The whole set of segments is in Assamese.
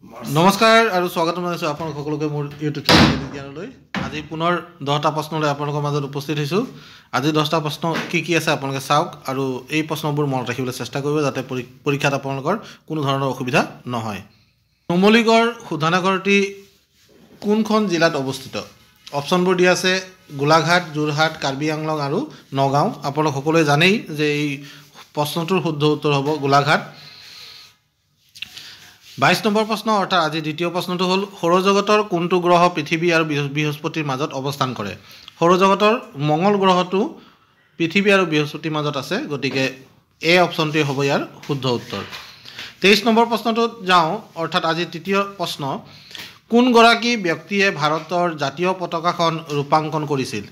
নমস্কাৰ আৰু স্বাগতম জনাইছোঁ আপোনালোক সকলোকে মোৰ ইউটিউব চেনেল বিজ্ঞানলৈ। আজি পুনৰ 10টা প্ৰশ্নলৈ আপোনালোকৰ মাজত উপস্থিত হৈছোঁ। আজি 10টা প্ৰশ্ন কি আছে আপোনালোকে চাওক আৰু এই প্ৰশ্নবোৰ মনত ৰাখিবলৈ চেষ্টা কৰিব যাতে পৰীক্ষাত আপোনালোকৰ কোনো ধৰণৰ অসুবিধা নহয়। নুমলীগড় শোধনাগাৰটি কোনখন জিলাত অৱস্থিত? অপশ্যনবোৰ দিয়া আছে গোলাঘাট, যোৰহাট, কাৰ্বি আংলং আৰু নগাঁও। আপোনালোক সকলোৱে জানেই যে এই প্ৰশ্নটোৰ শুদ্ধ উত্তৰ হ'ব গোলাঘাট। 22 নম্বৰ প্ৰশ্ন অৰ্থাৎ আজি দ্বিতীয় প্ৰশ্নটো হ'ল সৌৰজগতৰ কোনটো গ্ৰহ পৃথিৱী আৰু বৃহস্পতিৰ মাজত অৱস্থান কৰে? সৌৰজগতৰ মঙ্গল গ্ৰহটো পৃথিৱী আৰু বৃহস্পতিৰ মাজত আছে, গতিকে এ অপশ্যনটোৱে হ'ব ইয়াৰ শুদ্ধ উত্তৰ। 23 নম্বৰ প্ৰশ্নটোত যাওঁ অৰ্থাৎ আজি তৃতীয় প্ৰশ্ন, কোনগৰাকী ব্যক্তিয়ে ভাৰতৰ জাতীয় পতাকাখন ৰূপাংকন কৰিছিল?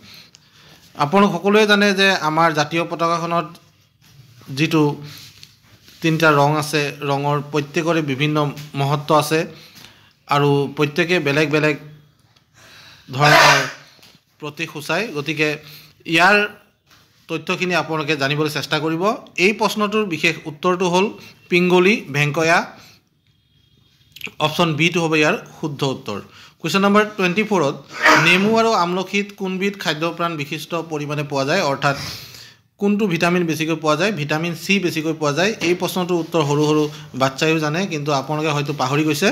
আপোনালোক সকলোৱে জানে যে আমাৰ জাতীয় পতাকাখনত যিটো 3টা ৰং আছে, ৰঙৰ প্ৰত্যেকৰে বিভিন্ন মহত্ব আছে আৰু প্ৰত্যেকে বেলেগ বেলেগ ধৰণৰ প্ৰতীক সূচায়, গতিকে ইয়াৰ তথ্যখিনি আপোনালোকে জানিবলৈ চেষ্টা কৰিব। এই প্ৰশ্নটোৰ বিশেষ উত্তৰটো হ'ল পিংগলি ভেংকয়া। অপশ্যন বিটো হ'ব ইয়াৰ শুদ্ধ উত্তৰ। কুৱেশ্যন নম্বৰ 24ত নেমু আৰু আমলখিত কোনবিধ খাদ্যপ্ৰাণ বিশিষ্ট পৰিমাণে পোৱা যায়? অৰ্থাৎ কোনটো ভিটামিন বেছিকৈ পোৱা যায়? ভিটামিন চি বেছিকৈ পোৱা যায়। এই প্ৰশ্নটোৰ উত্তৰ সৰু সৰু বাচ্চাইও জানে, কিন্তু আপোনালোকে হয়তো পাহৰি গৈছে।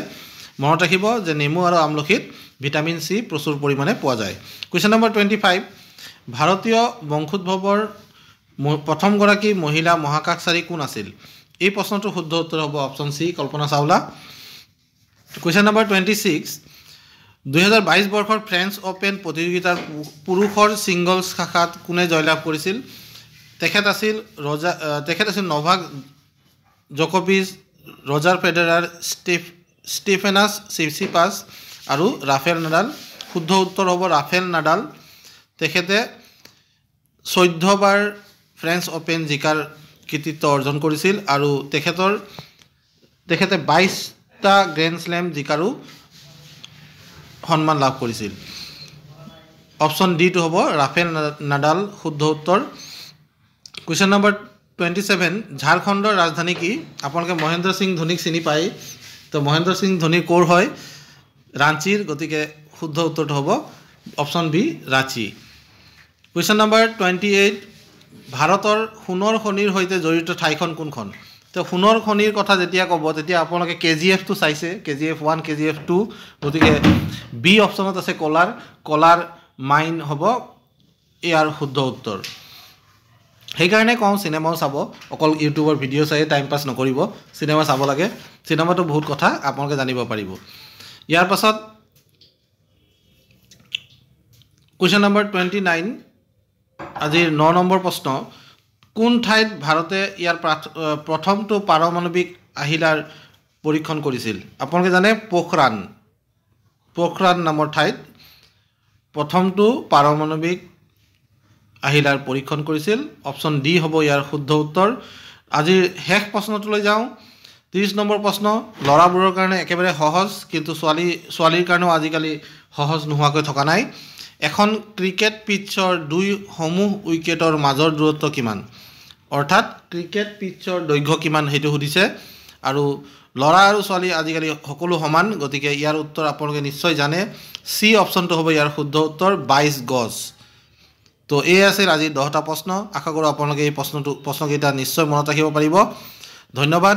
মনত ৰাখিব যে নেমু আৰু আমলখিত ভিটামিন চি প্ৰচুৰ পৰিমাণে পোৱা যায়। কুৱেশ্যন নম্বৰ 25 ভাৰতীয় বংশোদ্ভৱৰ প্ৰথমগৰাকী মহিলা মহাকাশচাৰী কোন আছিল? এই প্ৰশ্নটোৰ শুদ্ধ উত্তৰ হ'ব option C Kalpana Chawla. Question number 26 2022 বৰ্ষৰ ফ্ৰেঞ্চ অ'পেন প্ৰতিযোগিতাৰ পুৰুষৰ ছিংগলছ শাখাত কোনে জয়লাভ কৰিছিল? তেখেত আছিল নভাক জকভিচ, ৰজাৰ ফেডাৰাৰ, ষ্টেফেনাছ চিচিপাছ আৰু ৰাফেল নাডাল। শুদ্ধ উত্তৰ হ'ব ৰাফেল নাডাল। তেখেতে 14 বাৰ ফ্ৰেঞ্চ অ'পেন জিকাৰ কৃতিত্ব অৰ্জন কৰিছিল আৰু তেখেতে 22টা গ্ৰেণ্ড শ্লেম জিকাৰো সন্মান লাভ কৰিছিল। অপশ্যন ডিটো হ'ব ৰাফেল নাডাল শুদ্ধ উত্তৰ। কুৱেশ্যন নম্বৰ 27 ঝাৰখণ্ডৰ ৰাজধানী কি? আপোনালোকে মহেন্দ্ৰ সিং ধোনীক চিনি পায়, তো মহেন্দ্ৰ সিং ধোনী ক'ৰ হয়? ৰাঁচীৰ, গতিকে শুদ্ধ উত্তৰটো হ'ব option B Ranchi. Question number 28 ভাৰতৰ সোণৰ খনিৰ সৈতে জড়িত ঠাইখন কোনখন? তো সোণৰ খনিৰ কথা যেতিয়া ক'ব তেতিয়া আপোনালোকে KGF-টো চাইছে, KGF 1 KGF 2, গতিকে বি অপশ্যনত আছে কলাৰ মাইন হ'ব ইয়াৰ শুদ্ধ উত্তৰ। সেইকাৰণে কওঁ চিনেমাও চাব, অকল ইউটিউবৰ ভিডিঅ' চাই টাইম পাছ নকৰিব, চিনেমা চাব লাগে। চিনেমাটো বহুত কথা আপোনালোকে জানিব পাৰিব। ইয়াৰ পাছত কুৱেশ্যন নম্বৰ 29 আজিৰ 9 নম্বৰ প্ৰশ্ন, কোন ঠাইত ভাৰতে ইয়াৰ প্ৰথমটো পাৰমাণৱিক আহিলাৰ পৰীক্ষণ কৰিছিল? আপোনালোকে জানে পোখৰাণ নামৰ ঠাইত প্ৰথমটো পাৰমাণৱিক আহিলাৰ পৰীক্ষণ কৰিছিল। অপশ্যন ডি হ'ব ইয়াৰ শুদ্ধ উত্তৰ। আজিৰ শেষ প্ৰশ্নটোলৈ যাওঁ। 30 নম্বৰ প্ৰশ্ন ল'ৰাবোৰৰ কাৰণে একেবাৰে সহজ, কিন্তু ছোৱালীৰ কাৰণেও আজিকালি সহজ নোহোৱাকৈ থকা নাই। এখন ক্ৰিকেট পিটছৰ 2 সমূহ উইকেটৰ মাজৰ দূৰত্ব কিমান? অৰ্থাৎ ক্ৰিকেট পিটছৰ দৈৰ্ঘ্য কিমান সেইটো সুধিছে, আৰু ল'ৰা আৰু ছোৱালী আজিকালি সকলো সমান, গতিকে ইয়াৰ উত্তৰ আপোনালোকে নিশ্চয় জানে। চি অপশ্যনটো হ'ব ইয়াৰ শুদ্ধ উত্তৰ 22 গজ। তো এই আছিল আজি 10টা প্ৰশ্ন। আশা কৰোঁ আপোনালোকে এই প্ৰশ্নকেইটা নিশ্চয় মনত ৰাখিব পাৰিব। ধন্যবাদ।